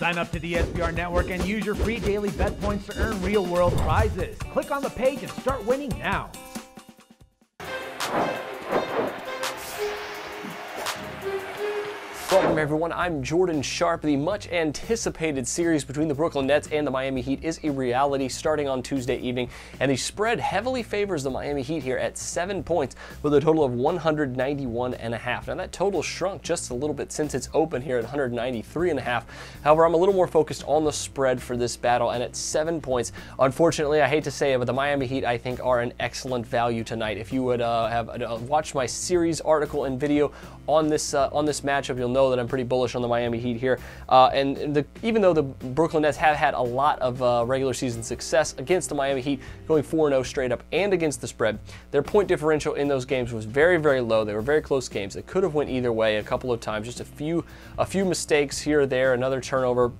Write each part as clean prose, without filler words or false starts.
Sign up to the SBR Network and use your free daily bet points to earn real-world prizes. Click on the page and start winning now. Welcome everyone, I'm Jordan Sharp. The much anticipated series between the Brooklyn Nets and the Miami Heat is a reality starting on Tuesday evening, and the spread heavily favors the Miami Heat here at 7 points with a total of 191.5. Now that total shrunk just a little bit since it's open here at 193.5. However, I'm a little more focused on the spread for this battle, and at 7 points, unfortunately, I hate to say it, but the Miami Heat I think are an excellent value tonight. If you would have watched my series article and video on this matchup, you'll know that I'm pretty bullish on the Miami Heat here. Even though the Brooklyn Nets have had a lot of regular season success against the Miami Heat, going 4-0 straight up and against the spread, their point differential in those games was very, very low. They were very close games. They could have went either way a couple of times. Just a few mistakes here or there, another turnover,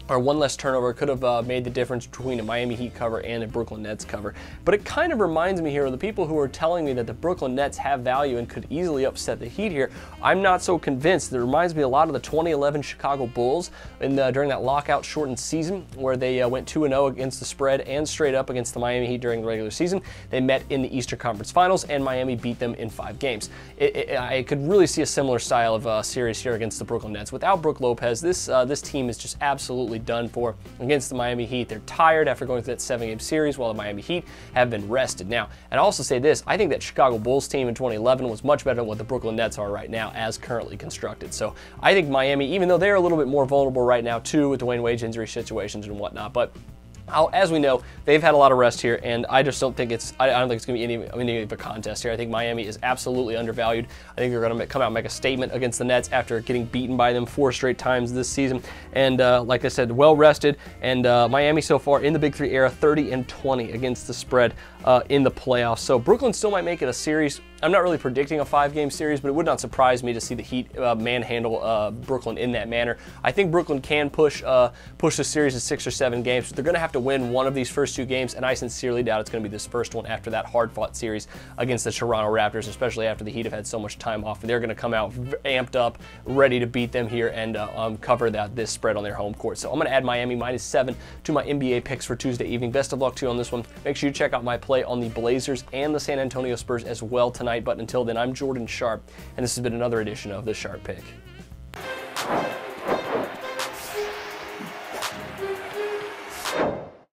or one less turnover could have made the difference between a Miami Heat cover and a Brooklyn Nets cover. But it kind of reminds me here of the people who are telling me that the Brooklyn Nets have value and could easily upset the Heat here. I'm not so convinced. It reminds me a lot of the 2011 Chicago Bulls during that lockout shortened season where they went 2-0 against the spread and straight up against the Miami Heat during the regular season. They met in the Eastern Conference Finals and Miami beat them in 5 games. I could really see a similar style of series here against the Brooklyn Nets. Without Brook Lopez, this team is just absolutely done for against the Miami Heat. They're tired after going through that 7-game series, while the Miami Heat have been rested. Now, and I'll also say this, I think that Chicago Bulls team in 2011 was much better than what the Brooklyn Nets are right now as currently constructed. So I think Miami, even though they're a little bit more vulnerable right now too with Dwayne Wade's injury situations and whatnot, but as we know, they've had a lot of rest here, and I just don't think I don't think it's going to be any of a contest here. I think Miami is absolutely undervalued. I think they're going to come out and make a statement against the Nets after getting beaten by them 4 straight times this season. And like I said, well rested, and Miami so far in the Big Three era, 30-20 against the spread in the playoffs. So Brooklyn still might make it a series. I'm not really predicting a 5-game series, but it would not surprise me to see the Heat manhandle Brooklyn in that manner. I think Brooklyn can push the series to 6 or 7 games, but they're going to have to win one of these first 2 games, and I sincerely doubt it's going to be this first one after that hard-fought series against the Toronto Raptors, especially after the Heat have had so much time off. They're going to come out amped up, ready to beat them here and cover this spread on their home court. So I'm going to add Miami -7 to my NBA picks for Tuesday evening. Best of luck to you on this one. Make sure you check out my play on the Blazers and the San Antonio Spurs as well tonight. But until then, I'm Jordan Sharp, and this has been another edition of The Sharp Pick.